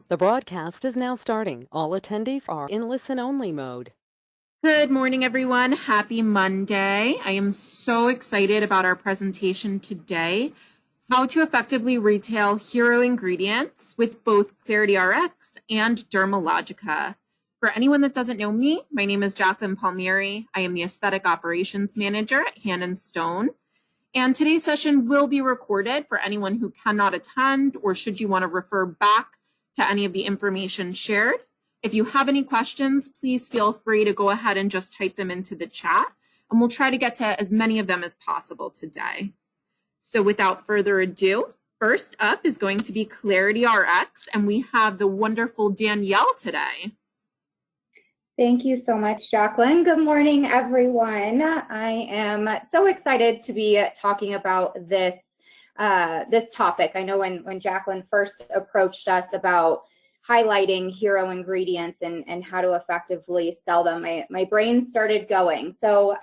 The broadcast is now starting. All attendees are in listen-only mode. Good morning, everyone. Happy Monday. I am so excited about our presentation today, how to effectively retail hero ingredients with both Clarityrx and Dermalogica. For anyone that doesn't know me, my name is Jacqueline Palmieri. I am the Aesthetic Operations Manager at Hand & Stone. And today's session will be recorded for anyone who cannot attend or should you want to refer back to any of the information shared. If you have any questions, please feel free to go ahead and just type them into the chat, and we'll try to get to as many of them as possible today. So without further ado, first up is going to be Clarityrx, and we have the wonderful Danielle today. Thank you so much, Jacqueline. Good morning, everyone. I am so excited to be talking about this topic. I know when Jacqueline first approached us about highlighting hero ingredients and how to effectively sell them, my brain started going. So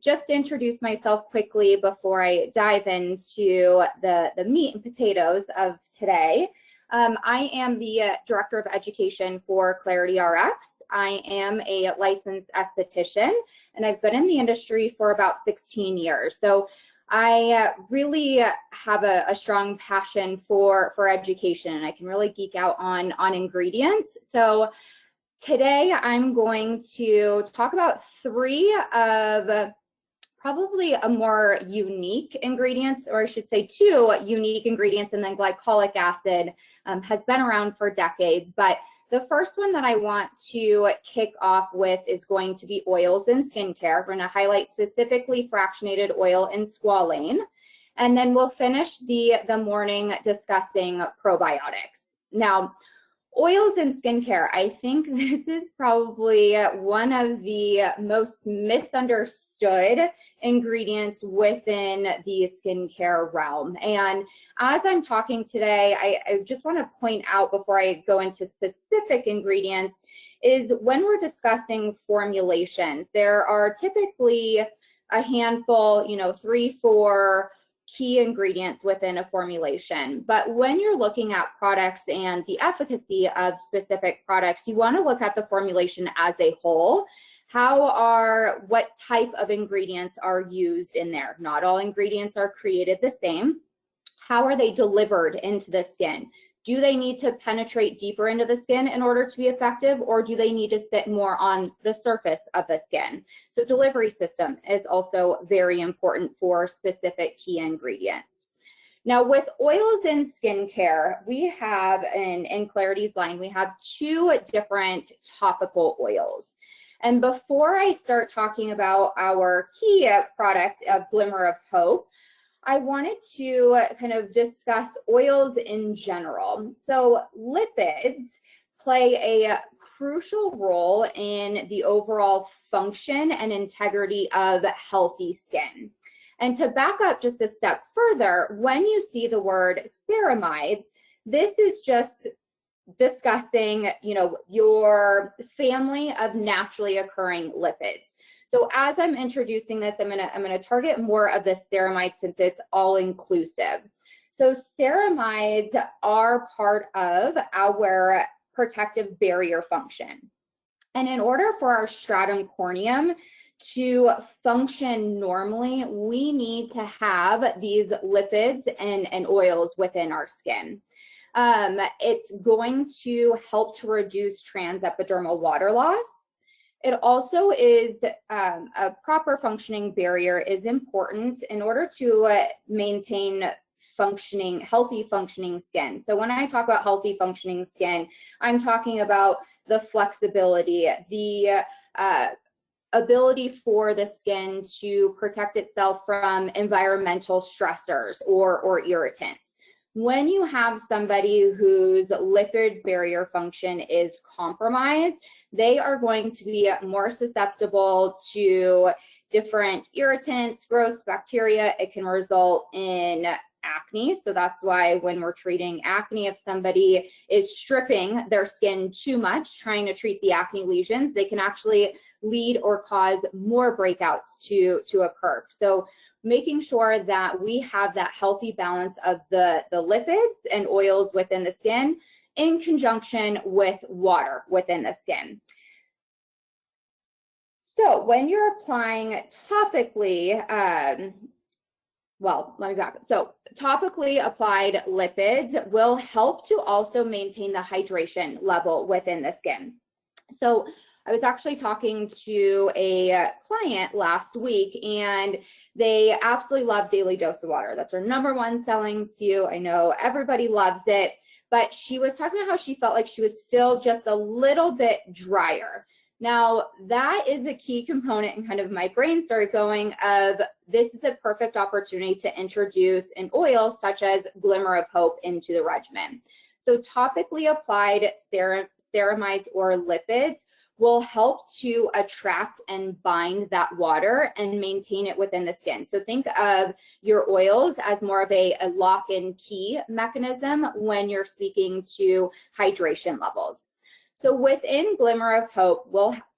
just to introduce myself quickly before I dive into the meat and potatoes of today. I am the Director of Education for Clarityrx. I am a licensed esthetician, and I've been in the industry for about 16 years. So I really have a strong passion for education, and I can really geek out on ingredients. So today I'm going to talk about three of probably a more unique ingredients, or I should say two unique ingredients, and then glycolic acid has been around for decades. But the first one that I want to kick off with is going to be oils in skincare. We're going to highlight specifically fractionated oil and squalane, and then we'll finish the morning discussing probiotics. Now, oils in skincare, I think this is probably one of the most misunderstood ingredients within the skincare realm. And as I'm talking today, I just want to point out before I go into specific ingredients is when we're discussing formulations, there are typically a handful, 3-4 key ingredients within a formulation. But when you're looking at products and the efficacy of specific products, you want to look at the formulation as a whole. What type of ingredients are used in there? Not all ingredients are created the same. How are they delivered into the skin? Do they need to penetrate deeper into the skin in order to be effective, or do they need to sit more on the surface of the skin? So delivery system is also very important for specific key ingredients. Now with oils in skincare, we have in Clarity's line, we have two different topical oils. And before I start talking about our key product of Glimmer of Hope, I wanted to kind of discuss oils in general. So lipids play a crucial role in the overall function and integrity of healthy skin. And to back up just a step further, when you see the word ceramides, this is just discussing, your family of naturally occurring lipids. So as I'm introducing this, I'm gonna target more of the ceramides since it's all inclusive. So ceramides are part of our protective barrier function. And in order for our stratum corneum to function normally, we need to have these lipids and oils within our skin. It's going to help to reduce transepidermal water loss. It also is a proper functioning barrier is important in order to maintain healthy functioning skin. So when I talk about healthy functioning skin, I'm talking about the flexibility, the ability for the skin to protect itself from environmental stressors or irritants. When you have somebody whose lipid barrier function is compromised, they are going to be more susceptible to different irritants, growth, bacteria. It can result in acne. So that's why when we're treating acne, if somebody is stripping their skin too much, trying to treat the acne lesions, they can actually lead or cause more breakouts to occur. So making sure that we have that healthy balance of the lipids and oils within the skin in conjunction with water within the skin. So when you're applying topically, well, let me back up. So topically applied lipids will help to also maintain the hydration level within the skin. So I was actually talking to a client last week, and they absolutely love Daily Dose of Water. That's our #1 selling SKU. I know everybody loves it, but she was talking about how she felt like she was still just a little bit drier. Now, that is a key component, and kind of my brain started going of, this is the perfect opportunity to introduce an oil such as Glimmer of Hope into the regimen. So topically applied ceramides or lipids will help to attract and bind that water and maintain it within the skin. So think of your oils as more of a lock and key mechanism when you're speaking to hydration levels. So within Glimmer of Hope,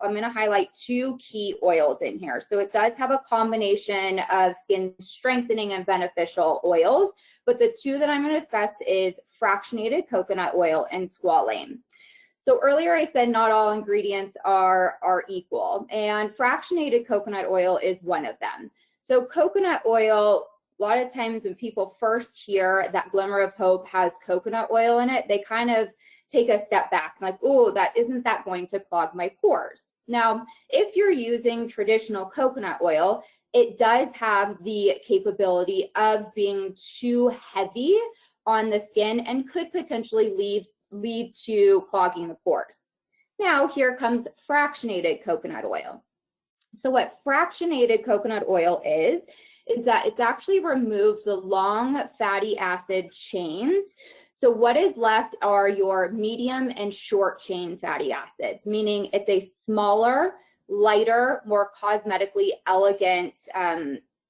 I'm going to highlight 2 key oils in here. So it does have a combination of skin strengthening and beneficial oils, but the 2 that I'm going to discuss is fractionated coconut oil and squalane. So earlier I said not all ingredients are equal, and fractionated coconut oil is one of them. So coconut oil, a lot of times when people first hear that Glimmer of Hope has coconut oil in it, they kind of take a step back, like, oh, isn't that going to clog my pores? Now, if you're using traditional coconut oil, it does have the capability of being too heavy on the skin and could potentially lead to clogging the pores. Now, here comes fractionated coconut oil. So what fractionated coconut oil is that it's actually removed the long fatty acid chains. So what is left are your medium and short chain fatty acids, meaning it's a smaller, lighter, more cosmetically elegant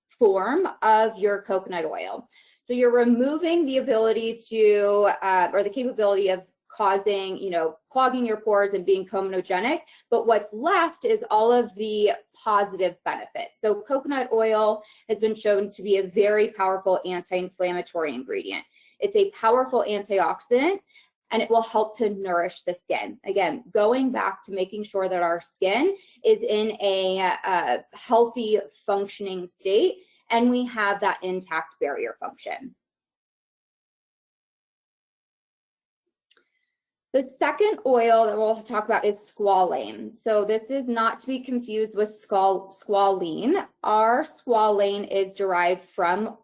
form of your coconut oil. So you're removing the ability to, or the capability of causing, clogging your pores and being comedogenic, but what's left is all of the positive benefits. So coconut oil has been shown to be a very powerful anti-inflammatory ingredient. It's a powerful antioxidant, and it will help to nourish the skin. Again, going back to making sure that our skin is in a healthy, functioning state, and we have that intact barrier function. The second oil that we'll talk about is squalane. So this is not to be confused with squalene. Our squalane is derived from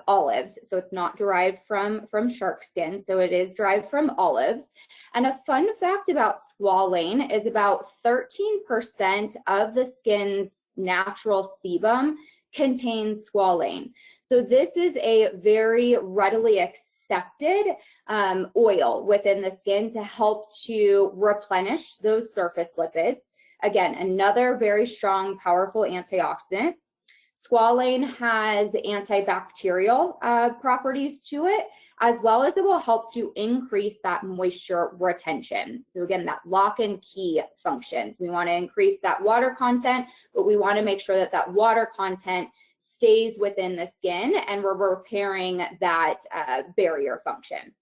olives, so it's not derived from shark skin, so it is derived from olives. And a fun fact about squalane is about 13% of the skin's natural sebum contains squalane. So this is a very readily accepted oil within the skin to help to replenish those surface lipids. Again, another very strong, powerful antioxidant. Squalane has antibacterial properties to it, as well as it will help to increase that moisture retention. So again, that lock and key functions. We want to increase that water content, but we want to make sure that that water content stays within the skin and we're repairing that barrier function.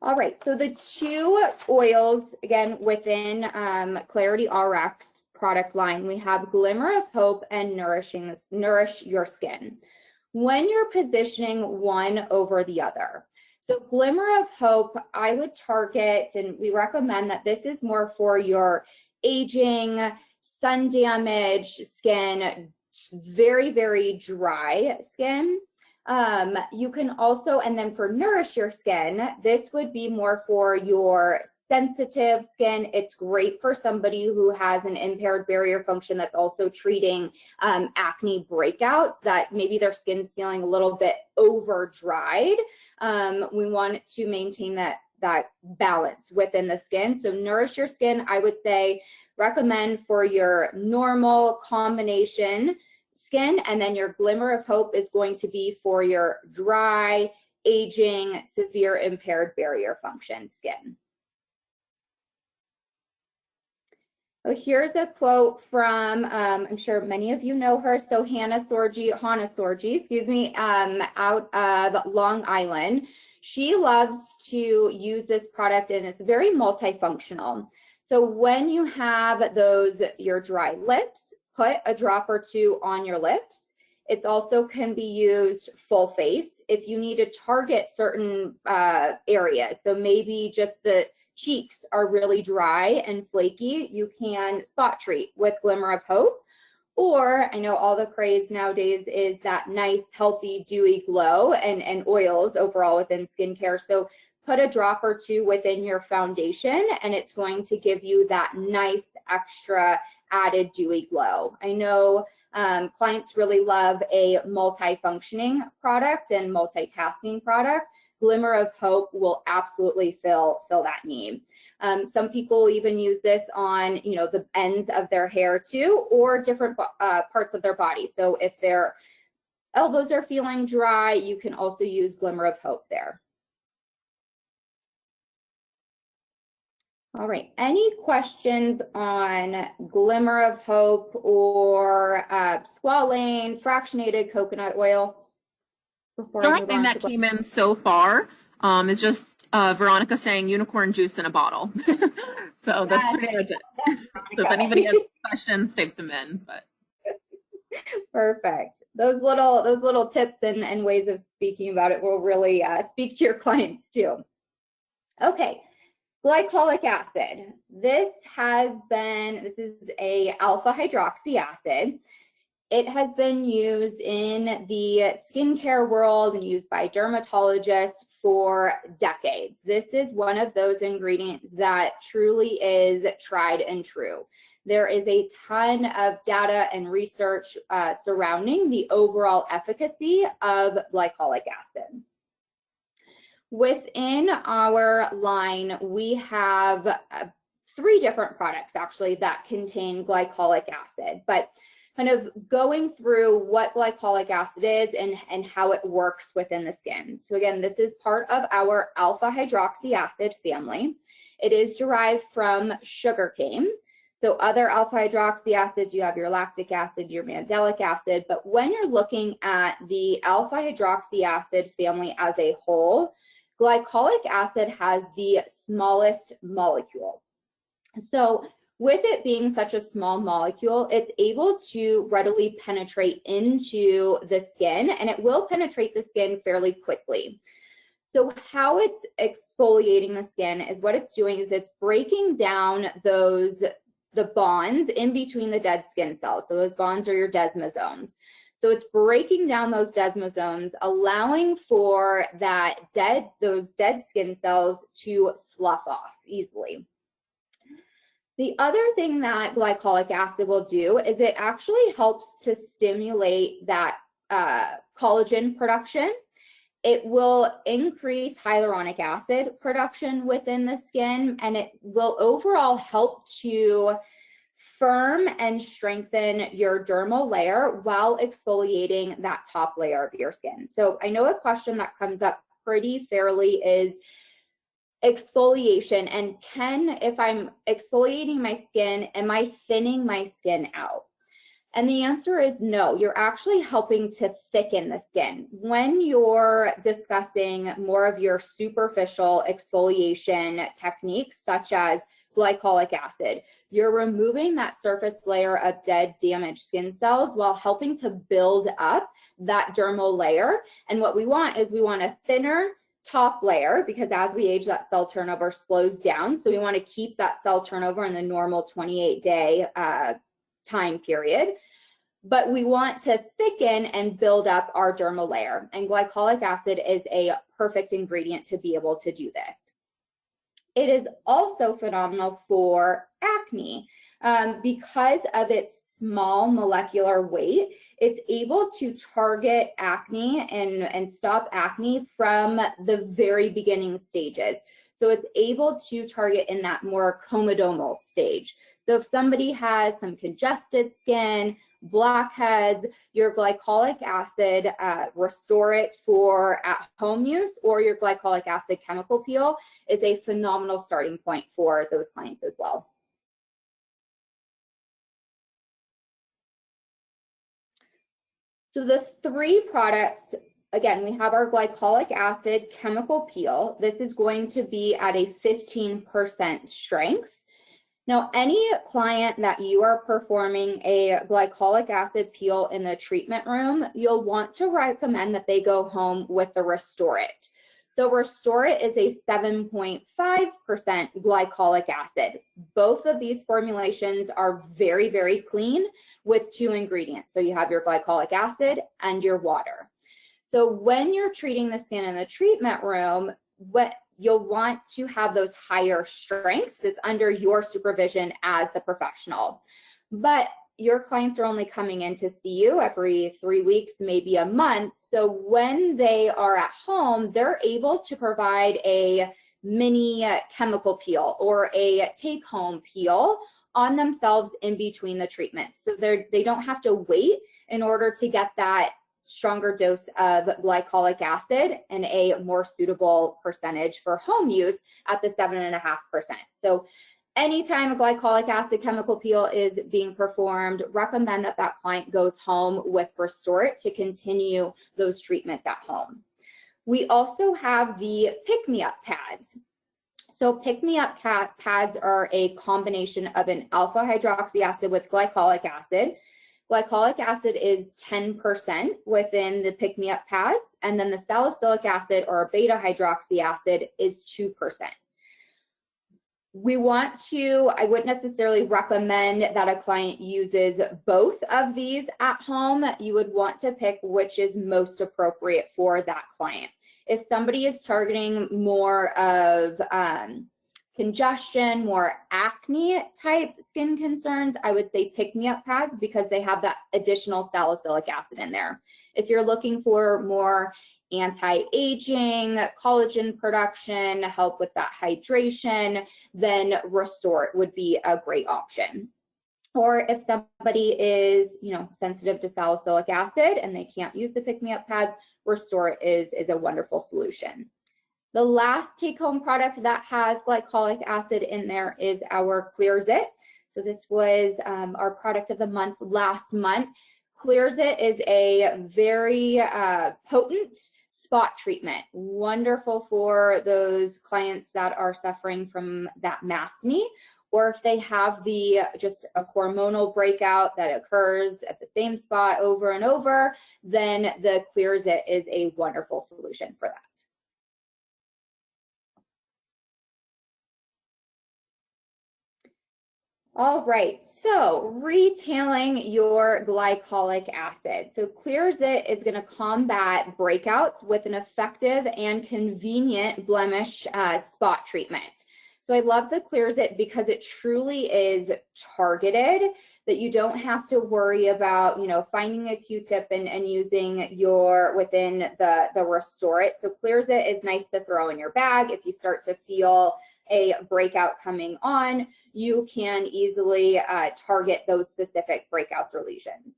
All right, so the 2 oils, again, within Clarityrx product line, we have Glimmer of Hope and Nourish Your Skin. When you're positioning one over the other, so Glimmer of Hope, I would target, and we recommend that this is more for your aging, sun damaged skin, very, very dry skin. You can also, and then for Nourish Your Skin, this would be more for your sensitive skin. It's great for somebody who has an impaired barrier function that's also treating acne breakouts, that maybe their skin's feeling a little bit over dried. We want to maintain that balance within the skin. So Nourish Your Skin, I would say, recommend for your normal combination skin, and then your Glimmer of Hope is going to be for your dry, aging, severe impaired barrier function skin. Well, here's a quote from, I'm sure many of you know her, so Hannah Sorgi, excuse me, out of Long Island. She loves to use this product and it's very multifunctional. So when you have your dry lips, put a drop or two on your lips. It also can be used full face if you need to target certain areas. So maybe just the cheeks are really dry and flaky, you can spot treat with Glimmer of Hope. Or I know all the craze nowadays is that nice, healthy, dewy glow and oils overall within skincare. So put a drop or two within your foundation and it's going to give you that nice extra added dewy glow. I know clients really love a multifunctioning product and multitasking product. Glimmer of Hope will absolutely fill that need. Some people even use this on, the ends of their hair too, or different parts of their body. So if their elbows are feeling dry, you can also use Glimmer of Hope there. All right, any questions on Glimmer of Hope or Squalane, fractionated coconut oil? The only thing that came in so far is just Veronica saying unicorn juice in a bottle. So that's pretty much it. So if anybody has questions, type them in. But perfect. Those little tips and ways of speaking about it will really speak to your clients too. Okay. Glycolic acid. This is a alpha hydroxy acid. It has been used in the skincare world and used by dermatologists for decades. This is one of those ingredients that truly is tried and true. There is a ton of data and research surrounding the overall efficacy of glycolic acid. Within our line, we have 3 different products actually that contain glycolic acid, but kind of going through what glycolic acid is and how it works within the skin. So again, this is part of our alpha hydroxy acid family. It is derived from sugarcane. So other alpha hydroxy acids, you have your lactic acid, your mandelic acid, but when you're looking at the alpha hydroxy acid family as a whole, glycolic acid has the smallest molecule. So with it being such a small molecule, it's able to readily penetrate into the skin, and it will penetrate the skin fairly quickly. So how it's exfoliating the skin is what it's doing is it's breaking down the bonds in between the dead skin cells. So those bonds are your desmosomes. So it's breaking down those desmosomes, allowing for those dead skin cells to slough off easily. The other thing that glycolic acid will do is it actually helps to stimulate that collagen production. It will increase hyaluronic acid production within the skin, and it will overall help to firm and strengthen your dermal layer while exfoliating that top layer of your skin. So I know a question that comes up pretty fairly is exfoliation, and if I'm exfoliating my skin, am I thinning my skin out? And the answer is no, you're actually helping to thicken the skin. When you're discussing more of your superficial exfoliation techniques, such as glycolic acid, you're removing that surface layer of dead, damaged skin cells while helping to build up that dermal layer. And what we want is a thinner top layer, because as we age, that cell turnover slows down. So we want to keep that cell turnover in the normal 28-day time period. But we want to thicken and build up our dermal layer. And glycolic acid is a perfect ingredient to be able to do this. It is also phenomenal for acne because of its small molecular weight. It's able to target acne and stop acne from the very beginning stages. So it's able to target in that more comedomal stage. So if somebody has some congested skin, blackheads, your glycolic acid, restore it for at-home use, or your glycolic acid chemical peel is a phenomenal starting point for those clients as well. So the three products, again, we have our glycolic acid chemical peel. This is going to be at a 15% strength. Now, any client that you are performing a glycolic acid peel in the treatment room, you'll want to recommend that they go home with the Restore It. So Restore It is a 7.5% glycolic acid. Both of these formulations are very, very clean with 2 ingredients. So you have your glycolic acid and your water. So when you're treating the skin in the treatment room, what you'll want to have those higher strengths. It's under your supervision as the professional. But your clients are only coming in to see you every 3 weeks, maybe a month. So when they are at home, they're able to provide a mini chemical peel or a take-home peel on themselves in between the treatments. So they don't have to wait in order to get that stronger dose of glycolic acid and a more suitable percentage for home use at the 7.5%. So anytime a glycolic acid chemical peel is being performed, recommend that that client goes home with Restore It to continue those treatments at home. We also have the pick-me-up pads. So pick-me-up pads are a combination of an alpha hydroxy acid with glycolic acid. Glycolic acid is 10% within the pick-me-up pads, and then the salicylic acid or beta hydroxy acid is 2%. We want to, I wouldn't necessarily recommend that a client uses both of these at home. You would want to pick which is most appropriate for that client. If somebody is targeting more of congestion, more acne type skin concerns, I would say pick-me-up pads because they have that additional salicylic acid in there. If you're looking for more anti-aging, collagen production, help with that hydration, then Restore It would be a great option. Or if somebody is, sensitive to salicylic acid and they can't use the pick-me-up pads, Restore It is a wonderful solution. The last take-home product that has glycolic acid in there is our Clears It. So this was our product of the month last month. Clears It is a very potent spot treatment. Wonderful for those clients that are suffering from that acne, or if they have just a hormonal breakout that occurs at the same spot over and over, then the Clears It is a wonderful solution for that. All right, so retailing your glycolic acid. So Clears It is going to combat breakouts with an effective and convenient blemish spot treatment. So I love the Clears It because it truly is targeted, that you don't have to worry about, finding a Q-tip and using within the Restore It. So Clears It is nice to throw in your bag. If you start to feel a breakout coming on, you can easily target those specific breakouts or lesions.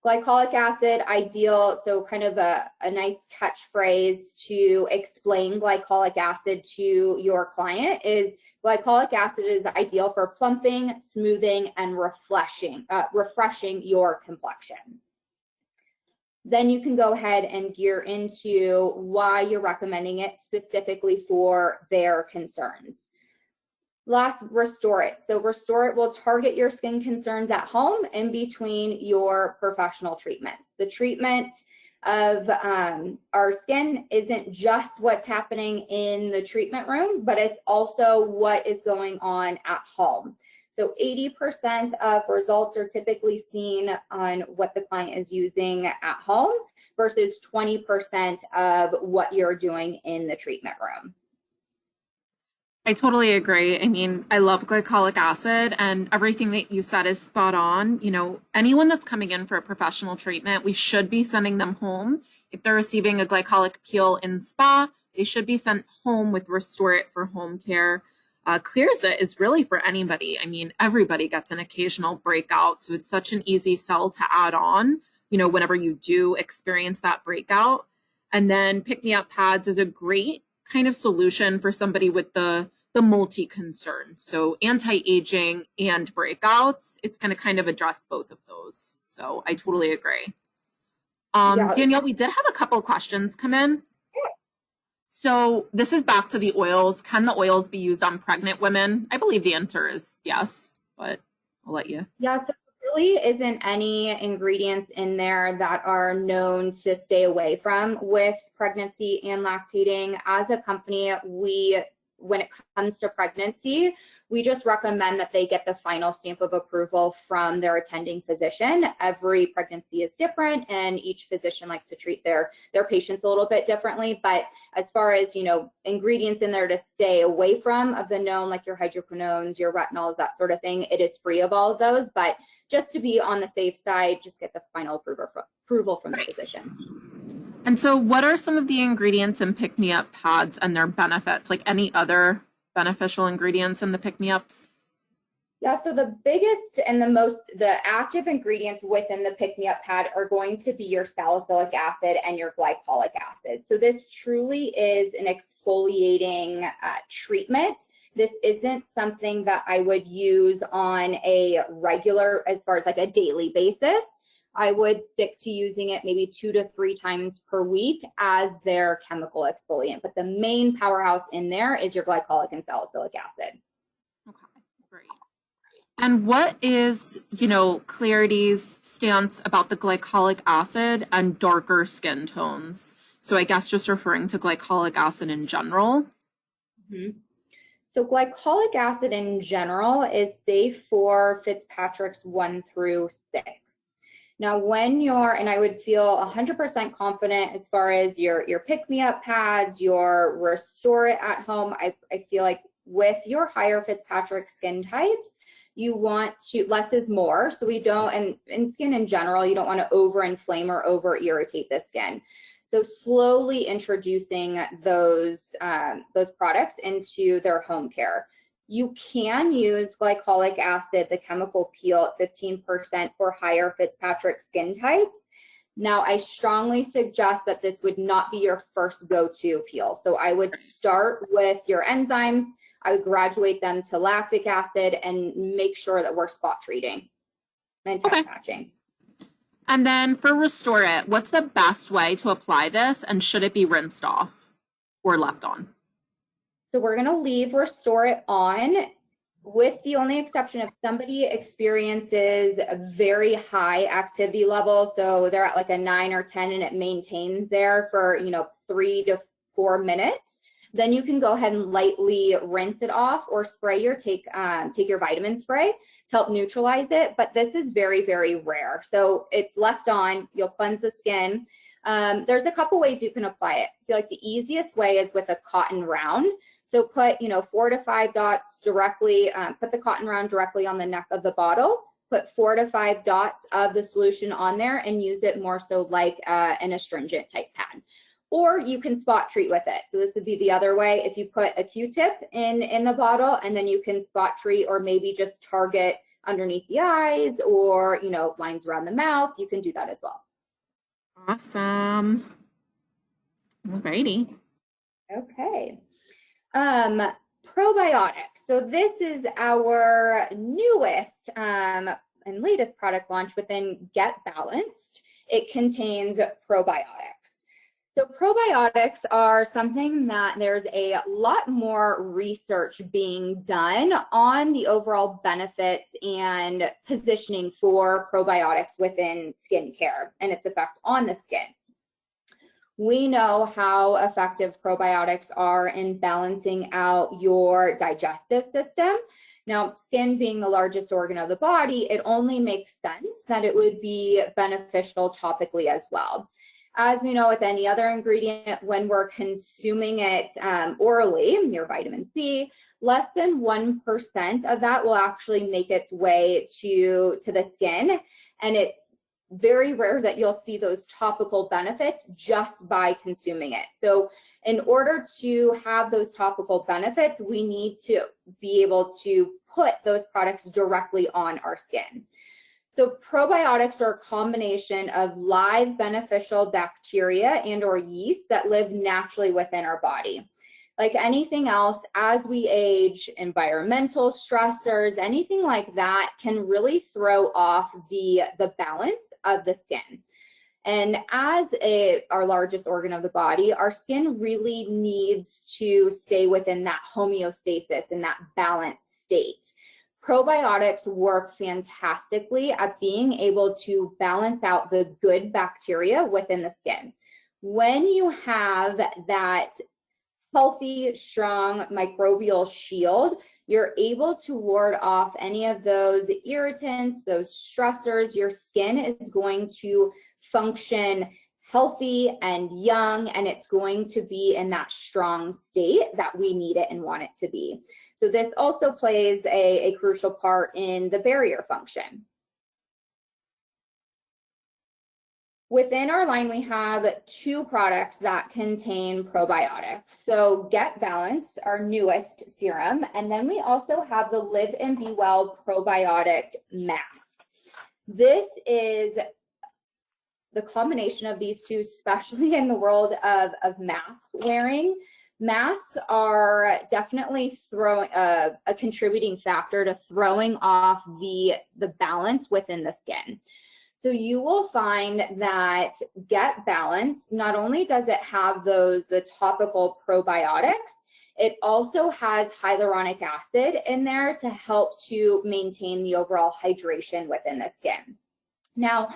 Glycolic acid, ideal, so kind of a nice catchphrase to explain glycolic acid to your client is glycolic acid is ideal for plumping, smoothing, and refreshing your complexion. Then you can go ahead and gear into why you're recommending it specifically for their concerns. Last, Restore It. So Restore It will target your skin concerns at home in between your professional treatments. The treatment of our skin isn't just what's happening in the treatment room, but it's also what is going on at home. So 80% of results are typically seen on what the client is using at home versus 20% of what you're doing in the treatment room. I totally agree. I mean, I love glycolic acid and everything that you said is spot on. Anyone that's coming in for a professional treatment, we should be sending them home. If they're receiving a glycolic peel in spa, they should be sent home with Restore It for home care. Clears It is really for anybody. I mean, everybody gets an occasional breakout, so it's such an easy sell to add on, whenever you do experience that breakout. And then pick-me-up pads is a great kind of solution for somebody with the multi-concern. So anti-aging and breakouts, it's going to kind of address both of those. So I totally agree. Yeah. Danielle, we did have a couple of questions come in. So this is back to the oils. Can the oils be used on pregnant women? I believe the answer is yes, but I'll let you. Yeah, so there really isn't any ingredients in there that are known to stay away from with pregnancy and lactating. As a company, when it comes to pregnancy, we just recommend that they get the final stamp of approval from their attending physician. Every pregnancy is different, and each physician likes to treat their patients a little bit differently. But as far as, ingredients in there to stay away from of the known, like your hydroquinones, your retinols, that sort of thing, it is free of all of those. But just to be on the safe side, just get the final approval from the physician. And so what are some of the ingredients in pick-me-up pads and their benefits? Like any other beneficial ingredients in the pick-me-ups? Yeah, so the biggest and the active ingredients within the pick-me-up pad are going to be your salicylic acid and your glycolic acid. So this truly is an exfoliating treatment. This isn't something that I would use on a regular, as far as like a daily basis. I would stick to using it maybe 2 to 3 times per week as their chemical exfoliant. But the main powerhouse in there is your glycolic and salicylic acid. Okay, great. And what is, Clarity's stance about the glycolic acid and darker skin tones? So I guess just referring to glycolic acid in general. Mm-hmm. So glycolic acid in general is safe for Fitzpatrick's 1 through 6. Now, and I would feel 100% confident as far as your pick-me-up pads, your Restore It at home. I feel like with your higher Fitzpatrick skin types, you want to, less is more. So we don't, and in skin in general, you don't want to over-inflame or over-irritate the skin. So slowly introducing those products into their home care. You can use glycolic acid, the chemical peel, at 15% for higher Fitzpatrick skin types. Now, I strongly suggest that this would not be your first go-to peel. So I would start with your enzymes. I would graduate them to lactic acid and make sure that we're spot treating and test matching. And then for Restore It, what's the best way to apply this, and should it be rinsed off or left on? So we're going to leave Restore It on, with the only exception if somebody experiences a very high activity level. So they're at like a 9 or 10 and it maintains there for, 3 to 4 minutes. Then you can go ahead and lightly rinse it off or spray take your vitamin spray to help neutralize it. But this is very, very rare. So it's left on, you'll cleanse the skin. There's a couple ways you can apply it. I feel like the easiest way is with a cotton round. So put, 4 to 5 dots directly, put the cotton round directly on the neck of the bottle, put 4 to 5 dots of the solution on there and use it more so like an astringent type pad. Or you can spot treat with it. So this would be the other way. If you put a Q-tip in the bottle, and then you can spot treat or maybe just target underneath the eyes or, lines around the mouth, you can do that as well. Awesome. Alrighty. Okay. Probiotics. So this is our newest and latest product launch within Get Balanced. It contains probiotics. So probiotics are something that there's a lot more research being done on the overall benefits and positioning for probiotics within skincare and its effect on the skin. We know how effective probiotics are in balancing out your digestive system. Now, skin being the largest organ of the body, it only makes sense that it would be beneficial topically as well. As we know with any other ingredient, when we're consuming it orally, your vitamin C, less than 1% of that will actually make its way to the skin. And it's very rare that you'll see those topical benefits just by consuming it. So in order to have those topical benefits, we need to be able to put those products directly on our skin. So probiotics are a combination of live beneficial bacteria and or yeast that live naturally within our body. Like anything else, as we age, environmental stressors, anything like that can really throw off the balance of the skin. And as our largest organ of the body, our skin really needs to stay within that homeostasis and that balanced state. Probiotics work fantastically at being able to balance out the good bacteria within the skin. When you have that healthy, strong microbial shield, you're able to ward off any of those irritants, those stressors. Your skin is going to function healthy and young, and it's going to be in that strong state that we need it and want it to be. So this also plays a crucial part in the barrier function. Within our line, we have 2 products that contain probiotics. So Get Balance, our newest serum, and then we also have the Live and Be Well Probiotic Mask. This is the combination of these two, especially in the world of mask wearing. Masks are definitely a contributing factor to throwing off the balance within the skin. So you will find that Get Balance, not only does it have the topical probiotics, it also has hyaluronic acid in there to help to maintain the overall hydration within the skin. Now,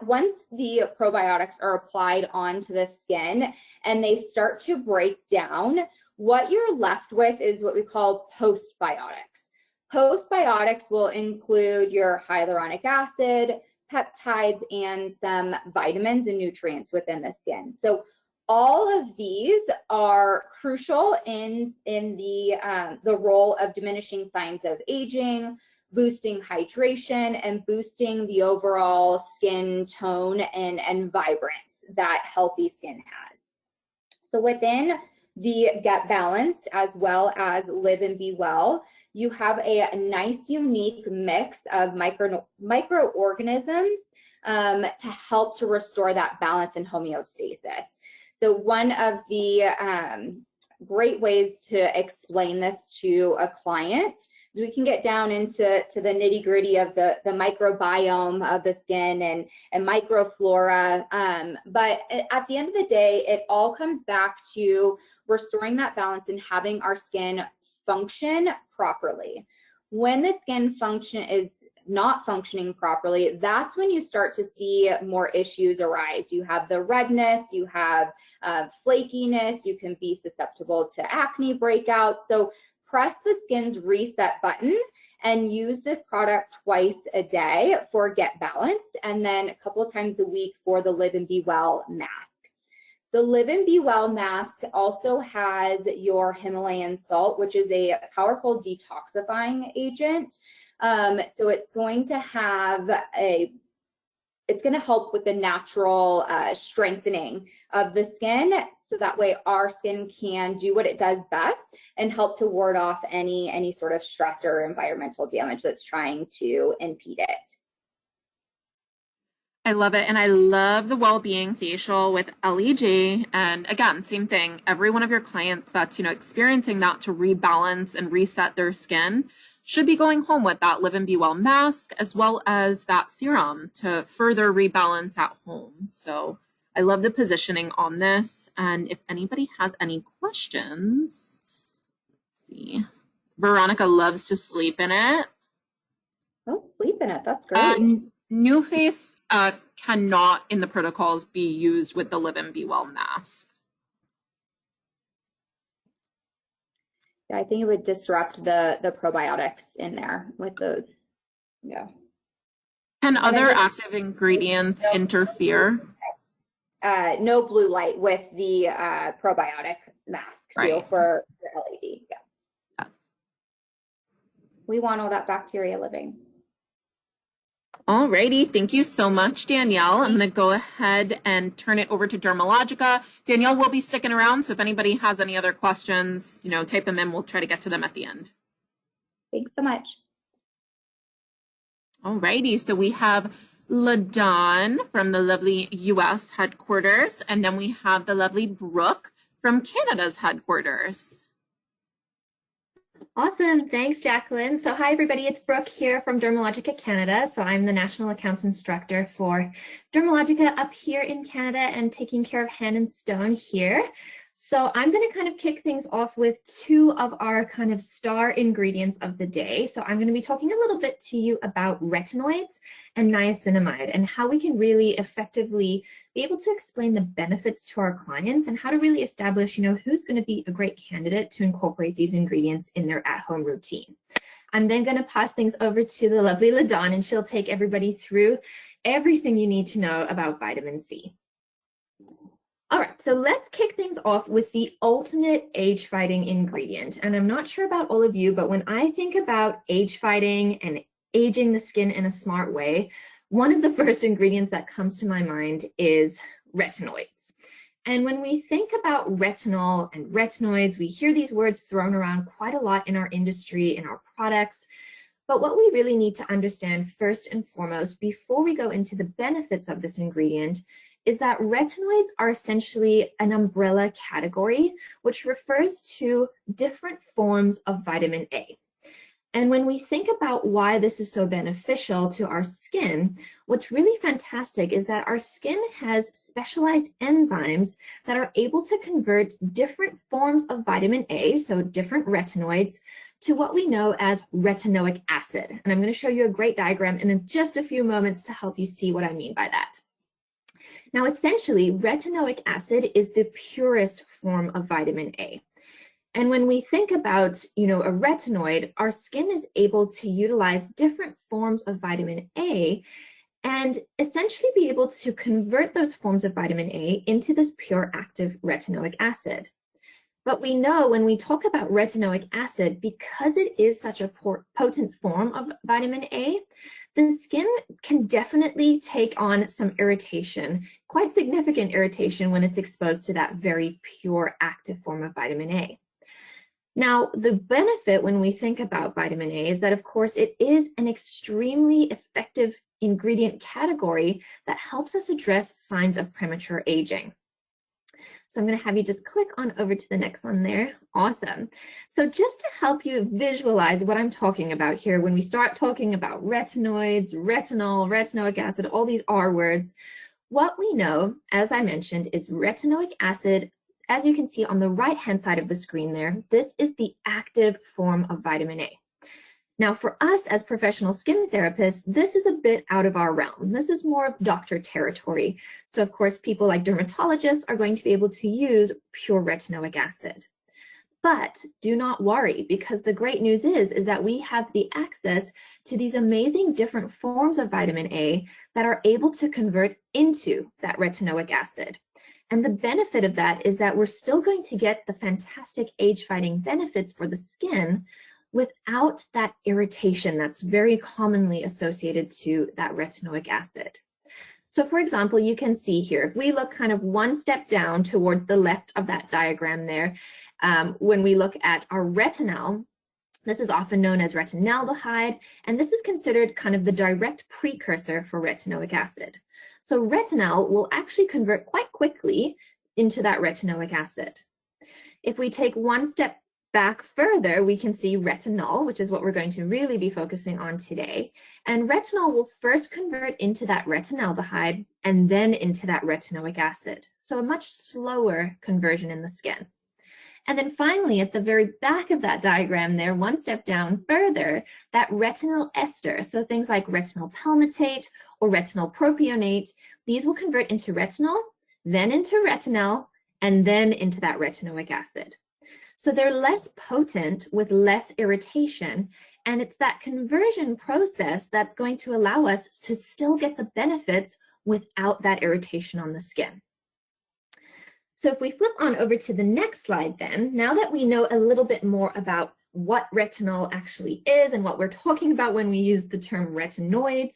once the probiotics are applied onto the skin and they start to break down, what you're left with is what we call postbiotics. Postbiotics will include your hyaluronic acid, peptides, and some vitamins and nutrients within the skin. So all of these are crucial in the role of diminishing signs of aging, boosting hydration, and boosting the overall skin tone and vibrance that healthy skin has. So within the Get Balanced as well as Live and Be Well, you have a nice, unique mix of microorganisms to help to restore that balance and homeostasis. So one of the great ways to explain this to a client is we can get down into the nitty-gritty of the microbiome of the skin and microflora. But at the end of the day, it all comes back to restoring that balance and having our skin function properly. When the skin function is not functioning properly, that's when you start to see more issues arise. You have the redness, you have flakiness, you can be susceptible to acne breakouts. So press the skin's reset button and use this product twice a day for Get Balanced, and then a couple of times a week for the Live and Be Well mask. The Live and Be Well mask also has your Himalayan salt, which is a powerful detoxifying agent. So it's going to help with the natural strengthening of the skin, so that way our skin can do what it does best and help to ward off any sort of stress or environmental damage that's trying to impede it. I love it. And I love the well-being facial with LEG. And again, same thing. Every one of your clients that's, experiencing that to rebalance and reset their skin should be going home with that Live and Be Well mask, as well as that serum to further rebalance at home. So I love the positioning on this. And if anybody has any questions, let's see. Veronica loves to sleep in it. Oh, sleep in it. That's great. New face cannot in the protocols be used with the Live and Be Well mask. Yeah, I think it would disrupt the probiotics in there with the, yeah. Can other active ingredients interfere? No blue light with the probiotic mask too, for LED. Yeah. Yes. We want all that bacteria living. Alrighty, thank you so much, Danielle. I'm going to go ahead and turn it over to Dermalogica. Danielle will be sticking around, so if anybody has any other questions, type them in. We'll try to get to them at the end. Thanks so much. Alrighty, so we have LaDawn from the lovely US headquarters, and then we have the lovely Brooke from Canada's headquarters. Awesome. Thanks, Jacqueline. So hi, everybody. It's Brooke here from Dermalogica Canada. So I'm the National Accounts Instructor for Dermalogica up here in Canada and taking care of Hand and Stone here. So I'm going to kind of kick things off with two of our kind of star ingredients of the day. So I'm going to be talking a little bit to you about retinoids and niacinamide and how we can really effectively be able to explain the benefits to our clients and how to really establish, who's going to be a great candidate to incorporate these ingredients in their at-home routine. I'm then going to pass things over to the lovely LaDawn, and she'll take everybody through everything you need to know about vitamin C. All right, so let's kick things off with the ultimate age-fighting ingredient. And I'm not sure about all of you, but when I think about age-fighting and aging the skin in a smart way, one of the first ingredients that comes to my mind is retinoids. And when we think about retinol and retinoids, we hear these words thrown around quite a lot in our industry, in our products. But what we really need to understand first and foremost, before we go into the benefits of this ingredient, is that retinoids are essentially an umbrella category, which refers to different forms of vitamin A. And when we think about why this is so beneficial to our skin, what's really fantastic is that our skin has specialized enzymes that are able to convert different forms of vitamin A, so different retinoids, to what we know as retinoic acid. And I'm going to show you a great diagram in just a few moments to help you see what I mean by that. Now, essentially, retinoic acid is the purest form of vitamin A. And when we think about, a retinoid, our skin is able to utilize different forms of vitamin A and essentially be able to convert those forms of vitamin A into this pure active retinoic acid. But we know when we talk about retinoic acid, because it is such a potent form of vitamin A, the skin can definitely take on some irritation, quite significant irritation when it's exposed to that very pure active form of vitamin A. Now, the benefit when we think about vitamin A is that, of course, it is an extremely effective ingredient category that helps us address signs of premature aging. So I'm going to have you just click on over to the next one there. Awesome. So just to help you visualize what I'm talking about here, when we start talking about retinoids, retinol, retinoic acid, all these R words, what we know, as I mentioned, is retinoic acid. As you can see on the right-hand side of the screen there, this is the active form of vitamin A. Now, for us as professional skin therapists, this is a bit out of our realm. This is more of doctor territory. So, of course, people like dermatologists are going to be able to use pure retinoic acid. But do not worry, because the great news is that we have the access to these amazing different forms of vitamin A that are able to convert into that retinoic acid. And the benefit of that is that we're still going to get the fantastic age-fighting benefits for the skin without that irritation that's very commonly associated to that retinoic acid. So for example, you can see here, if we look kind of one step down towards the left of that diagram there, when we look at our retinol, this is often known as retinaldehyde, and this is considered kind of the direct precursor for retinoic acid. So retinol will actually convert quite quickly into that retinoic acid. If we take one step back further, we can see retinol, which is what we're going to really be focusing on today. And retinol will first convert into that retinaldehyde and then into that retinoic acid. So a much slower conversion in the skin. And then finally, at the very back of that diagram there, one step down further, that retinol ester, so things like retinol palmitate or retinol propionate, these will convert into retinol, then into retinol, and then into that retinoic acid. So they're less potent with less irritation, and it's that conversion process that's going to allow us to still get the benefits without that irritation on the skin. So if we flip on over to the next slide then, now that we know a little bit more about what retinol actually is and what we're talking about when we use the term retinoids,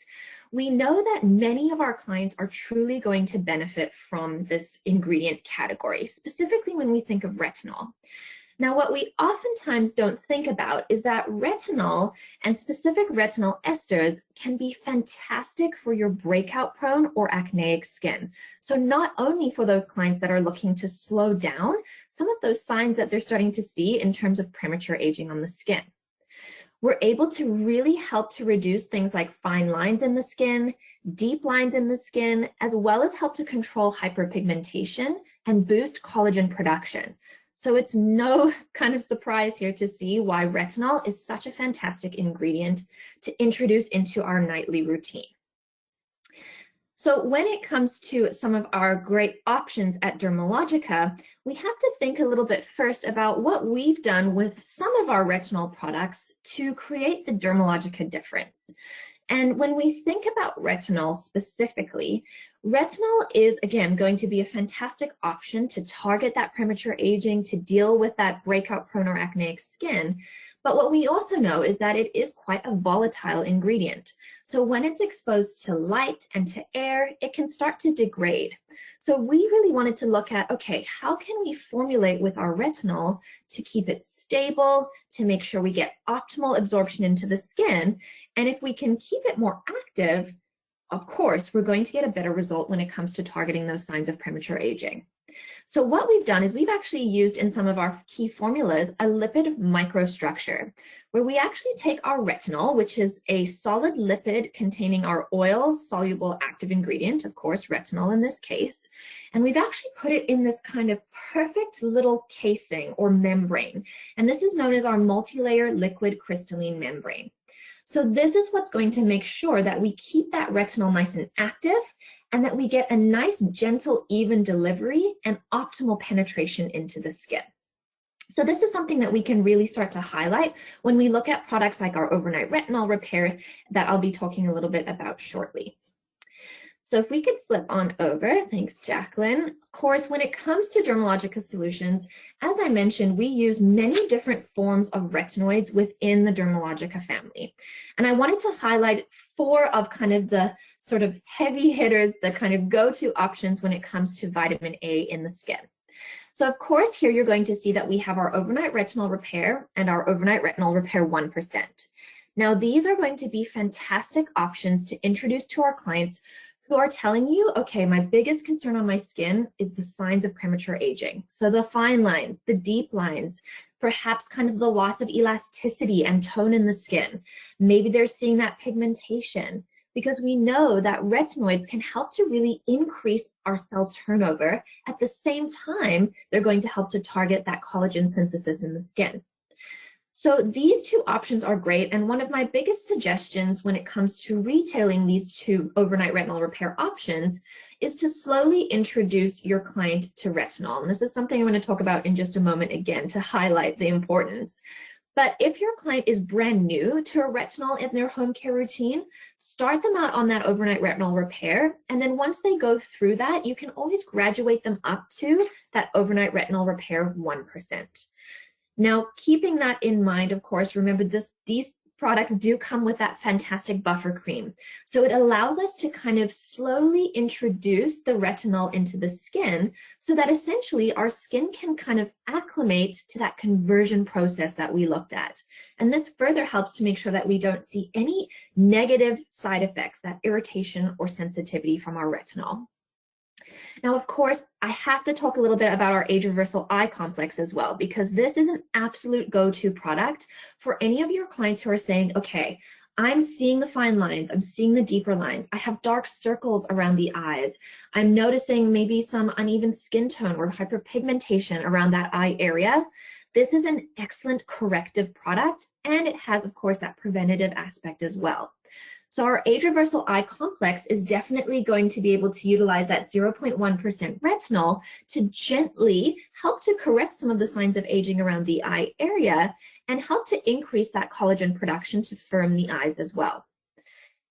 we know that many of our clients are truly going to benefit from this ingredient category, specifically when we think of retinol. Now, what we oftentimes don't think about is that retinol and specific retinol esters can be fantastic for your breakout prone or acneic skin. So not only for those clients that are looking to slow down some of those signs that they're starting to see in terms of premature aging on the skin. We're able to really help to reduce things like fine lines in the skin, deep lines in the skin, as well as help to control hyperpigmentation and boost collagen production. So it's no kind of surprise here to see why retinol is such a fantastic ingredient to introduce into our nightly routine. So when it comes to some of our great options at Dermalogica, we have to think a little bit first about what we've done with some of our retinol products to create the Dermalogica difference. And when we think about retinol specifically, retinol is, again, going to be a fantastic option to target that premature aging, to deal with that breakout prone or acneic skin. But what we also know is that it is quite a volatile ingredient. So when it's exposed to light and to air, it can start to degrade. So we really wanted to look at, okay, how can we formulate with our retinol to keep it stable, to make sure we get optimal absorption into the skin? And if we can keep it more active, of course, we're going to get a better result when it comes to targeting those signs of premature aging. So what we've done is we've actually used in some of our key formulas a lipid microstructure, where we actually take our retinol, which is a solid lipid containing our oil-soluble active ingredient, of course, retinol in this case, and we've actually put it in this kind of perfect little casing or membrane, and this is known as our multi-layer liquid crystalline membrane. So this is what's going to make sure that we keep that retinol nice and active and that we get a nice, gentle, even delivery and optimal penetration into the skin. So this is something that we can really start to highlight when we look at products like our overnight retinol repair that I'll be talking a little bit about shortly. So if we could flip on over, thanks, Jacqueline. Of course, when it comes to Dermalogica solutions, as I mentioned, we use many different forms of retinoids within the Dermalogica family. And I wanted to highlight 4 of kind of the sort of heavy hitters, the kind of go-to options when it comes to vitamin A in the skin. So of course, here you're going to see that we have our overnight retinol repair and our overnight retinol repair 1%. Now, these are going to be fantastic options to introduce to our clients who are telling you, okay, my biggest concern on my skin is the signs of premature aging. So the fine lines, the deep lines, perhaps kind of the loss of elasticity and tone in the skin. Maybe they're seeing that pigmentation, because we know that retinoids can help to really increase our cell turnover. At the same time, they're going to help to target that collagen synthesis in the skin. So these 2 options are great, and one of my biggest suggestions when it comes to retailing these 2 overnight retinol repair options is to slowly introduce your client to retinol. And this is something I'm going to talk about in just a moment again to highlight the importance. But if your client is brand new to a retinol in their home care routine, start them out on that overnight retinol repair, and then once they go through that, you can always graduate them up to that overnight retinol repair 1%. Now, keeping that in mind, of course, remember these products do come with that fantastic buffer cream. So it allows us to kind of slowly introduce the retinol into the skin so that essentially our skin can kind of acclimate to that conversion process that we looked at. And this further helps to make sure that we don't see any negative side effects, that irritation or sensitivity from our retinol. Now, of course, I have to talk a little bit about our age reversal eye complex as well, because this is an absolute go-to product for any of your clients who are saying, okay, I'm seeing the fine lines, I'm seeing the deeper lines, I have dark circles around the eyes, I'm noticing maybe some uneven skin tone or hyperpigmentation around that eye area. This is an excellent corrective product, and it has, of course, that preventative aspect as well. So our age reversal eye complex is definitely going to be able to utilize that 0.1% retinol to gently help to correct some of the signs of aging around the eye area and help to increase that collagen production to firm the eyes as well.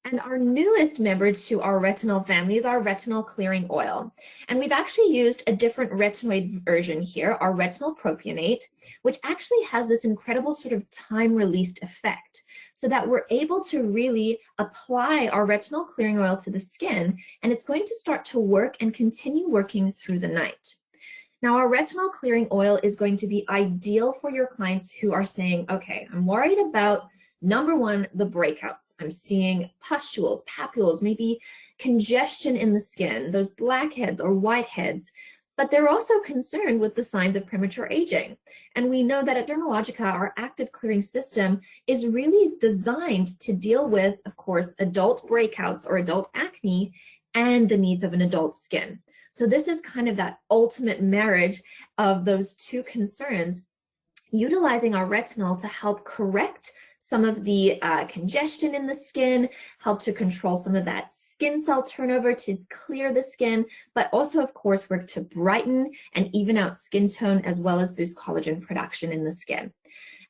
And our newest member to our retinol family is our Retinal Clearing Oil. And we've actually used a different retinoid version here, our retinol propionate, which actually has this incredible sort of time-released effect so that we're able to really apply our retinol clearing oil to the skin, and it's going to start to work and continue working through the night. Now, our retinol clearing oil is going to be ideal for your clients who are saying, okay, I'm worried about number one, the breakouts. I'm seeing pustules, papules, maybe congestion in the skin, those blackheads or whiteheads, but they're also concerned with the signs of premature aging. And we know that at Dermalogica, our active clearing system is really designed to deal with, of course, adult breakouts or adult acne and the needs of an adult skin. So this is kind of that ultimate marriage of those two concerns, utilizing our retinol to help correct some of the congestion in the skin, help to control some of that skin cell turnover to clear the skin, but also, of course, work to brighten and even out skin tone as well as boost collagen production in the skin.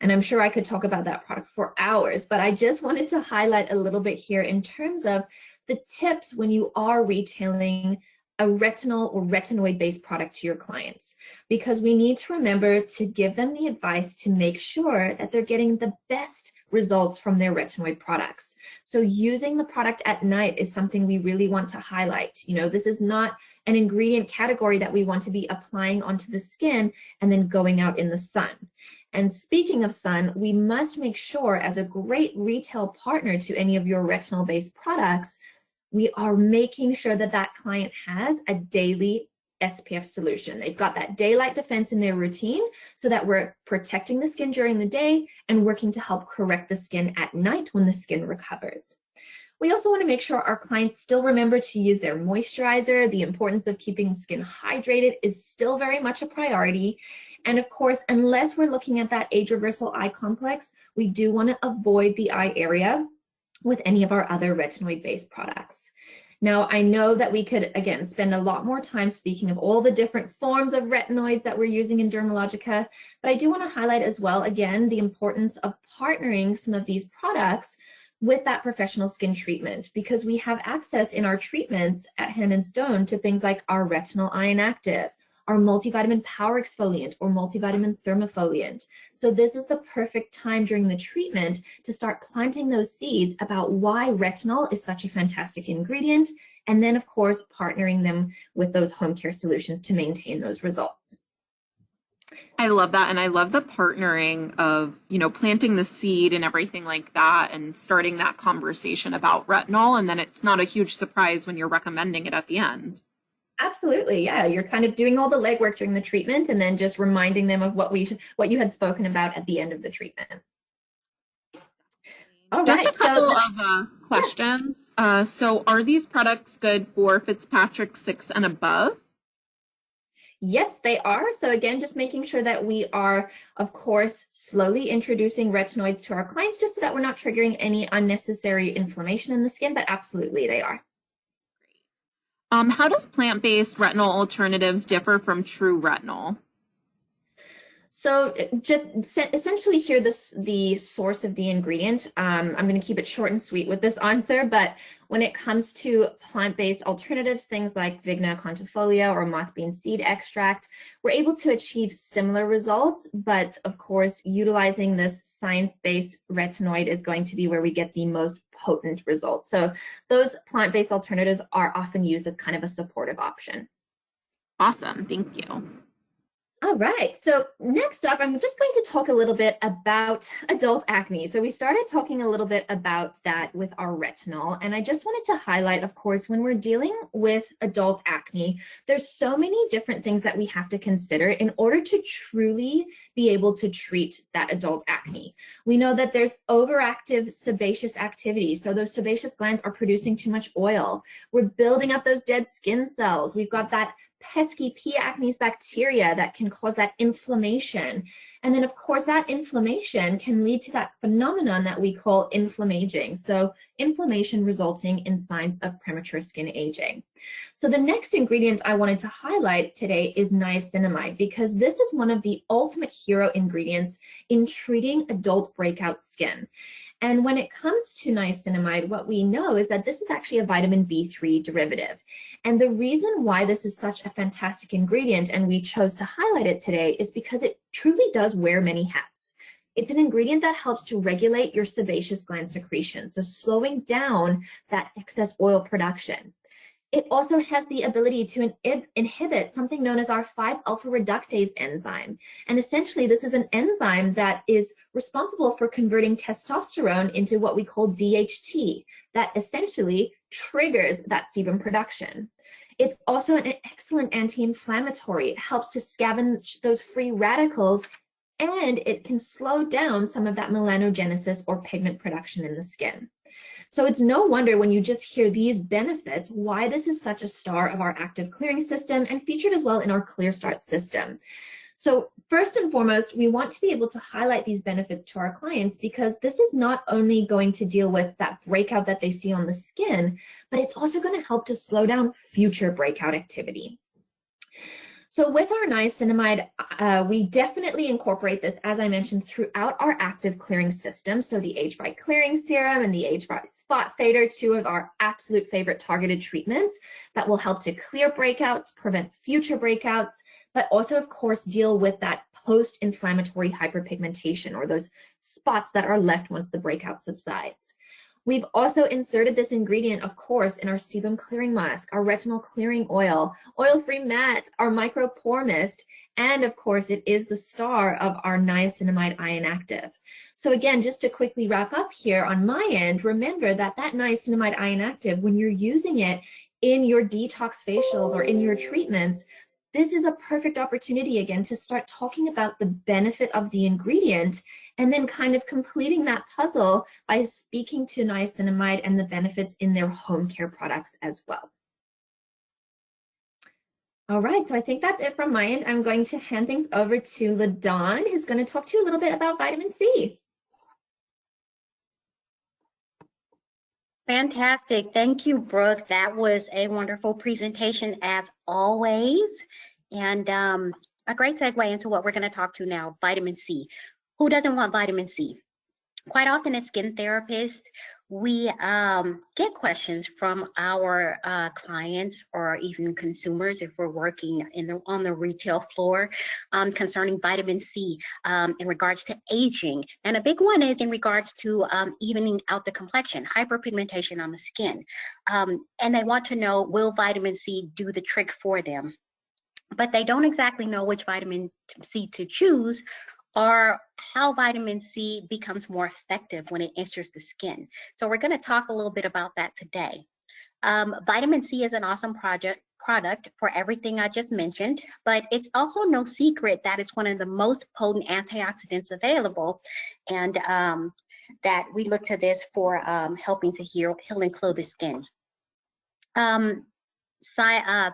And I'm sure I could talk about that product for hours, but I just wanted to highlight a little bit here in terms of the tips when you are retailing a retinol or retinoid-based product to your clients, because we need to remember to give them the advice to make sure that they're getting the best results from their retinoid products. So using the product at night is something we really want to highlight. You know, this is not an ingredient category that we want to be applying onto the skin and then going out in the sun. And speaking of sun, we must make sure as a great retail partner to any of your retinol-based products, we are making sure that that client has a daily SPF solution. They've got that daylight defense in their routine so that we're protecting the skin during the day and working to help correct the skin at night when the skin recovers. We also want to make sure our clients still remember to use their moisturizer. The importance of keeping the skin hydrated is still very much a priority. And of course, unless we're looking at that age reversal eye complex, we do want to avoid the eye area with any of our other retinoid-based products. Now, I know that we could, again, spend a lot more time speaking of all the different forms of retinoids that we're using in Dermalogica, but I do want to highlight as well, again, the importance of partnering some of these products with that professional skin treatment, because we have access in our treatments at Hand and Stone to things like our Retinol Iron Active, our multivitamin power exfoliant or multivitamin thermofoliant. So this is the perfect time during the treatment to start planting those seeds about why retinol is such a fantastic ingredient, and then of course partnering them with those home care solutions to maintain those results. I love that. And I love the partnering of, you know, planting the seed and everything like that and starting that conversation about retinol. And then it's not a huge surprise when you're recommending it at the end. Absolutely, yeah. You're kind of doing all the legwork during the treatment and then just reminding them of what you had spoken about at the end of the treatment. All just right, a couple of questions. Yeah. So are these products good for Fitzpatrick 6 and above? Yes, they are. So again, just making sure that we are, of course, slowly introducing retinoids to our clients just so that we're not triggering any unnecessary inflammation in the skin, but absolutely they are. How does plant-based retinol alternatives differ from true retinol? So just essentially here, the source of the ingredient, I'm going to keep it short and sweet with this answer, but when it comes to plant-based alternatives, things like Vigna contifolia or moth bean seed extract, we're able to achieve similar results, but of course, utilizing this science-based retinoid is going to be where we get the most potent results. So those plant-based alternatives are often used as kind of a supportive option. Awesome, thank you. All right, so next up, I'm just going to talk a little bit about adult acne. So we started talking a little bit about that with our retinol, and I just wanted to highlight, of course, when we're dealing with adult acne, there's so many different things that we have to consider in order to truly be able to treat that adult acne. We know that there's overactive sebaceous activity, so those sebaceous glands are producing too much oil. We're building up those dead skin cells. We've got that pesky P. acnes bacteria that can cause that inflammation. And then, of course, that inflammation can lead to that phenomenon that we call inflammaging. So inflammation resulting in signs of premature skin aging. So the next ingredient I wanted to highlight today is niacinamide, because this is one of the ultimate hero ingredients in treating adult breakout skin. And when it comes to niacinamide, what we know is that this is actually a vitamin B3 derivative. And the reason why this is such a fantastic ingredient and we chose to highlight it today is because it truly does wear many hats. It's an ingredient that helps to regulate your sebaceous gland secretion, so slowing down that excess oil production. It also has the ability to inhibit something known as our 5-alpha reductase enzyme. And essentially, this is an enzyme that is responsible for converting testosterone into what we call DHT, that essentially triggers that sebum production. It's also an excellent anti-inflammatory. It helps to scavenge those free radicals, and it can slow down some of that melanogenesis or pigment production in the skin. So it's no wonder when you just hear these benefits why this is such a star of our active clearing system and featured as well in our Clear Start system. So first and foremost, we want to be able to highlight these benefits to our clients because this is not only going to deal with that breakout that they see on the skin, but it's also going to help to slow down future breakout activity. So with our niacinamide, we definitely incorporate this, as I mentioned, throughout our active clearing system. So the Age Bright Clearing Serum and the Age Bright Spot Fader, two of our absolute favorite targeted treatments that will help to clear breakouts, prevent future breakouts, but also, of course, deal with that post-inflammatory hyperpigmentation or those spots that are left once the breakout subsides. We've also inserted this ingredient, of course, in our sebum clearing mask, our retinal clearing oil, oil-free matte, our micro pore mist, and of course, it is the star of our niacinamide iron active. So again, just to quickly wrap up here on my end, remember that that niacinamide iron active, when you're using it in your detox facials or in your treatments, this is a perfect opportunity again to start talking about the benefit of the ingredient and then kind of completing that puzzle by speaking to niacinamide and the benefits in their home care products as well. All right, so I think that's it from my end. I'm going to hand things over to LaDawn, who's going to talk to you a little bit about vitamin C. Fantastic. Thank you, Brooke. That was a wonderful presentation as always. And a great segue into what we're going to talk to now, vitamin C. Who doesn't want vitamin C? Quite often as skin therapists, we get questions from our clients or even consumers if we're working on the retail floor concerning vitamin C in regards to aging. And a big one is in regards to evening out the complexion, hyperpigmentation on the skin. And they want to know, will vitamin C do the trick for them? But they don't exactly know which vitamin C to choose or how vitamin C becomes more effective when it enters the skin. So we're going to talk a little bit about that today. Vitamin C is an awesome product for everything I just mentioned, but it's also no secret that it's one of the most potent antioxidants available, and that we look to this for helping to heal and clothe the skin.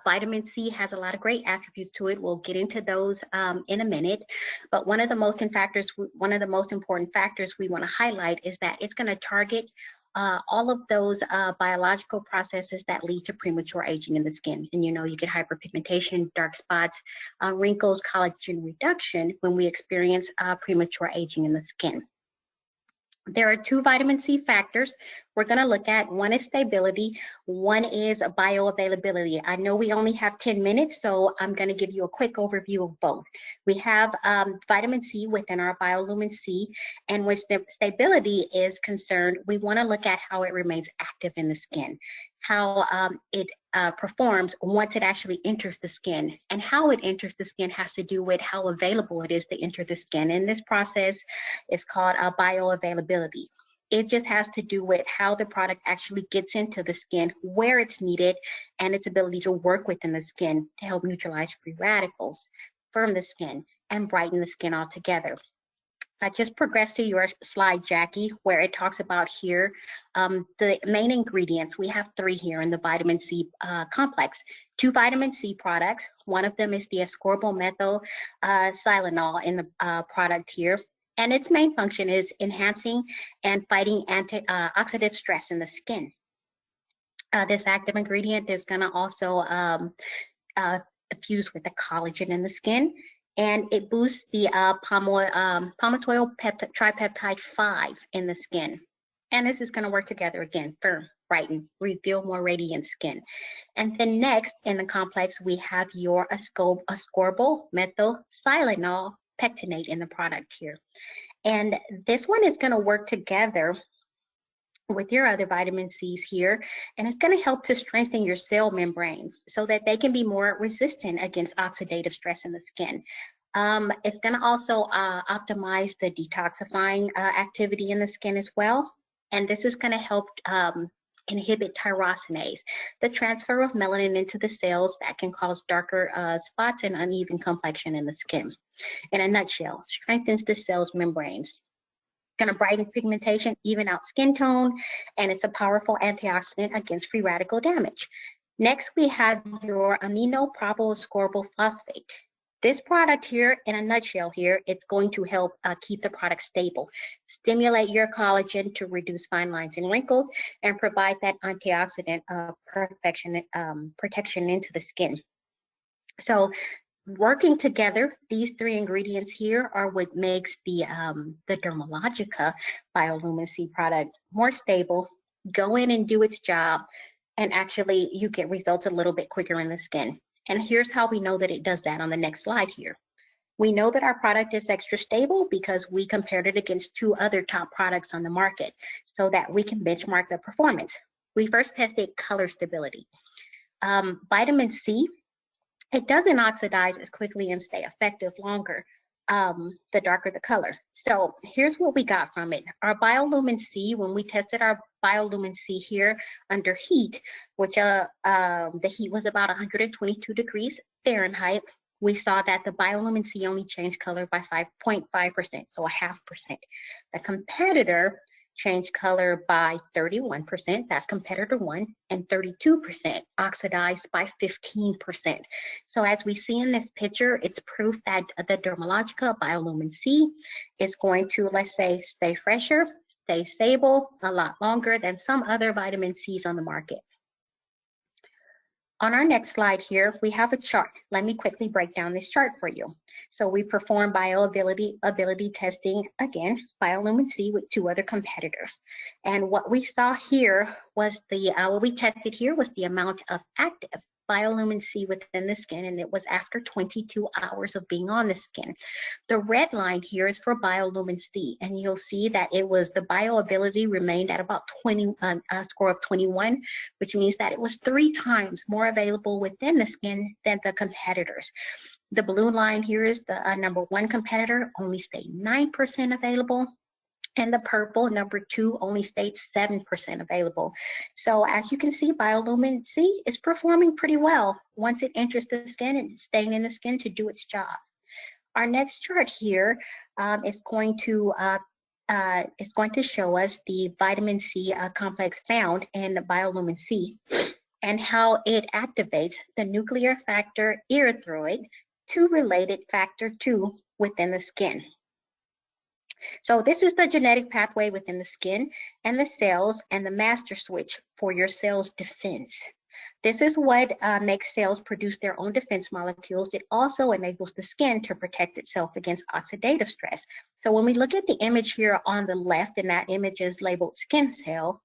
Vitamin C has a lot of great attributes to it. We'll get into those in a minute. But one of the most important factors we want to highlight is that it's going to target all of those biological processes that lead to premature aging in the skin. And you know, you get hyperpigmentation, dark spots, wrinkles, collagen reduction when we experience premature aging in the skin. There are two vitamin C factors we're going to look at. One is stability, one is bioavailability. I know we only have 10 minutes, so I'm going to give you a quick overview of both. We have vitamin C within our Bioluminescent C, and when stability is concerned, we want to look at how it remains active in the skin, how it performs once it actually enters the skin. And how it enters the skin has to do with how available it is to enter the skin. And this process is called bioavailability. It just has to do with how the product actually gets into the skin, where it's needed, and its ability to work within the skin to help neutralize free radicals, firm the skin, and brighten the skin altogether. I just progressed to your slide, Jackie, where it talks about here the main ingredients. We have 3 here in the vitamin C complex. 2 vitamin C products. One of them is the ascorbyl methyl silanol in the product here. And its main function is enhancing and fighting antioxidant stress in the skin. This active ingredient is going to also fuse with the collagen in the skin, and it boosts the palmitoyl tripeptide 5 in the skin. And this is going to work together again, firm, brighten, reveal more radiant skin. And then next in the complex, we have your ascorbyl methyl silanol pectinate in the product here. And this one is going to work together with your other vitamin C's here, and it's going to help to strengthen your cell membranes so that they can be more resistant against oxidative stress in the skin. It's going to also optimize the detoxifying activity in the skin as well, and this is going to help inhibit tyrosinase, the transfer of melanin into the cells that can cause darker spots and uneven complexion in the skin. In a nutshell, strengthens the cell's membranes. Going to brighten pigmentation, even out skin tone, and it's a powerful antioxidant against free radical damage. Next, we have your Amino Probiotics Phosphate. This product here, in a nutshell here, it's going to help keep the product stable, stimulate your collagen to reduce fine lines and wrinkles, and provide that antioxidant protection into the skin. So working together, these three ingredients here are what makes the Dermalogica Bioluminescent C product more stable, go in and do its job, and actually you get results a little bit quicker in the skin. And here's how we know that it does that on the next slide here. We know that our product is extra stable because we compared it against 2 other top products on the market so that we can benchmark the performance. We first tested color stability. Vitamin C, it doesn't oxidize as quickly and stay effective longer, the darker the color. So here's what we got from it. Our Bioluminescent C, when we tested our Bioluminescent C here under heat, which the heat was about 122 degrees Fahrenheit, we saw that the Bioluminescent C only changed color by 5.5%, so a 0.5%. The competitor changed color by 31%, that's competitor 1, and 32% oxidized by 15%. So as we see in this picture, it's proof that the Dermalogica Bioluminescent C is going to, let's say, stay fresher, stay stable a lot longer than some other vitamin C's on the market. On our next slide here, we have a chart. Let me quickly break down this chart for you. So we performed bioavailability testing, again, Bioluminescent C with 2 other competitors. And what we saw here was what we tested here was the amount of active Bioluminescent C within the skin, and it was after 22 hours of being on the skin. The red line here is for Bioluminescent C, and you'll see that it was the bioavailability remained at about a score of 21, which means that it was 3 times more available within the skin than the competitors. The blue line here is the number 1 competitor, only stayed 9% available. And the purple, number 2, only states 7% available. So as you can see, Bioluminescent C is performing pretty well once it enters the skin and staying in the skin to do its job. Our next chart here is going to show us the vitamin C complex found in Bioluminescent C and how it activates the nuclear factor erythroid to related factor 2 within the skin. So this is the genetic pathway within the skin and the cells and the master switch for your cell's defense. This is what makes cells produce their own defense molecules. It also enables the skin to protect itself against oxidative stress. So when we look at the image here on the left, and that image is labeled skin cell,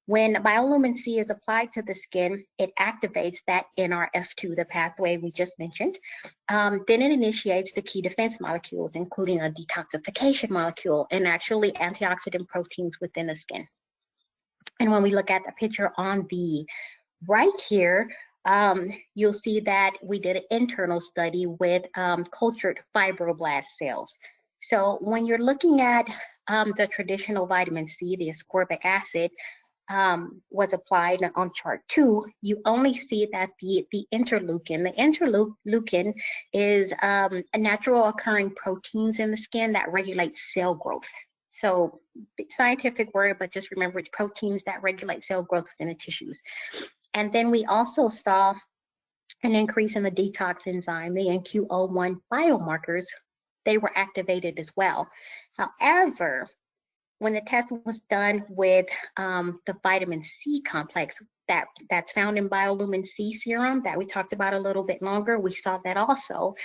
when Bioluminescent C is applied to the skin, it activates that NRF2, the pathway we just mentioned. Then it initiates the key defense molecules, including a detoxification molecule and actually antioxidant proteins within the skin. And when we look at the picture on the right here, you'll see that we did an internal study with cultured fibroblast cells. So when you're looking at the traditional vitamin C, the ascorbic acid, was applied on chart 2, you only see that the interleukin is a natural occurring proteins in the skin that regulate cell growth. So scientific word, but just remember it's proteins that regulate cell growth within the tissues. And then we also saw an increase in the detox enzyme, the NQ01 biomarkers, they were activated as well. However, when the test was done with the vitamin C complex that's found in Bioluminescent C serum that we talked about a little bit longer, we saw that also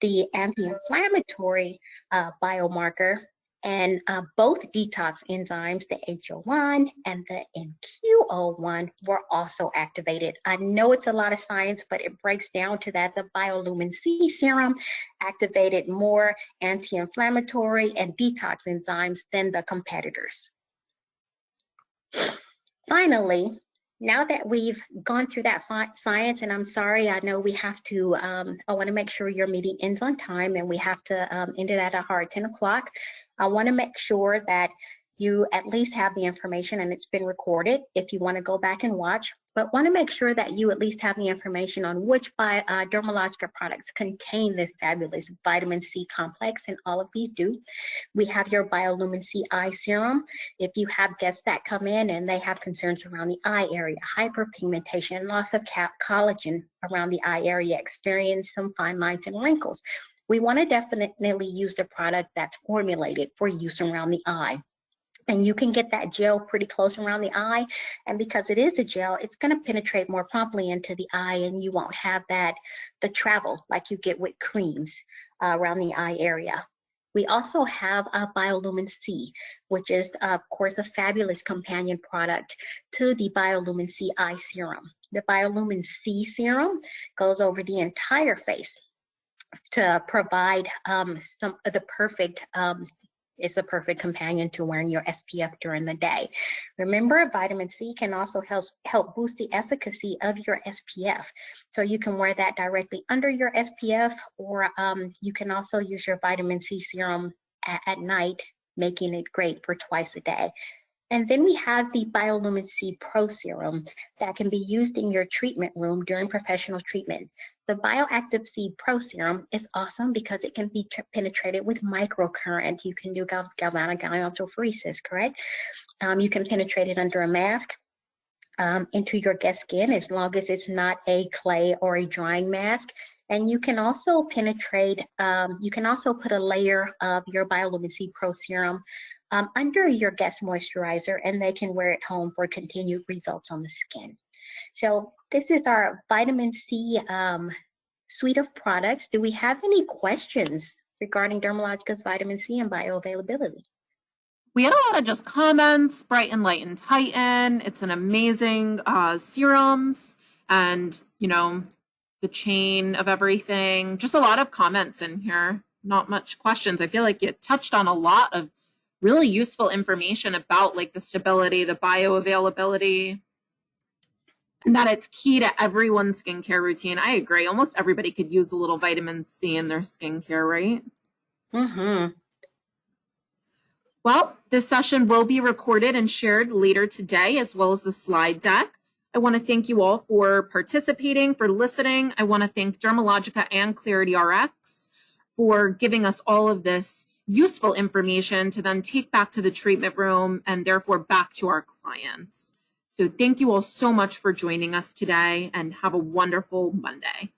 the anti-inflammatory biomarker and both detox enzymes, the HO1 and the NQ01, were also activated. I know it's a lot of science, but it breaks down to that the Bioluminescent C serum activated more anti-inflammatory and detox enzymes than the competitors. Finally, now that we've gone through that science, and I'm sorry, I know we have to, I want to make sure your meeting ends on time and we have to end it at a hard 10 o'clock. I want to make sure that you at least have the information and it's been recorded if you want to go back and watch, but want to make sure that you at least have the information on which Dermalogica products contain this fabulous vitamin C complex, and all of these do. We have your Bioluminescent Eye Serum. If you have guests that come in and they have concerns around the eye area, hyperpigmentation, loss of collagen around the eye area, experience some fine lines and wrinkles, we want to definitely use the product that's formulated for use around the eye. And you can get that gel pretty close around the eye. And because it is a gel, it's going to penetrate more promptly into the eye, and you won't have the travel like you get with creams around the eye area. We also have a Bioluminc C, which is, of course, a fabulous companion product to the Bioluminc Eye Serum. The Bioluminc C serum goes over the entire face to provide it's a perfect companion to wearing your SPF during the day. Remember, vitamin C can also help boost the efficacy of your SPF. So you can wear that directly under your SPF, or you can also use your vitamin C serum at night, making it great for twice a day. And then we have the Bioluminect Pro Serum that can be used in your treatment room during professional treatment. The Bioactive C Pro Serum is awesome because it can be penetrated with microcurrent. You can do galvanic iontophoresis, correct? You can penetrate it under a mask into your guest skin, as long as it's not a clay or a drying mask. And you can also penetrate, you can also put a layer of your Bioluminect Pro Serum under your guest moisturizer, and they can wear it home for continued results on the skin. So this is our vitamin C suite of products. Do we have any questions regarding Dermalogica's vitamin C and bioavailability? We had a lot of just comments, Brighten, Lighten, Tighten. It's an amazing serums, and, you know, the chain of everything. Just a lot of comments in here, not much questions. I feel like it touched on a lot of really useful information about like the stability, the bioavailability, and that it's key to everyone's skincare routine. I agree. Almost everybody could use a little vitamin C in their skincare, right? Mm-hmm. Well, this session will be recorded and shared later today, as well as the slide deck. I want to thank you all for participating, for listening. I want to thank Dermalogica and Clarityrx for giving us all of this useful information to then take back to the treatment room and therefore back to our clients. So thank you all so much for joining us today, and have a wonderful Monday.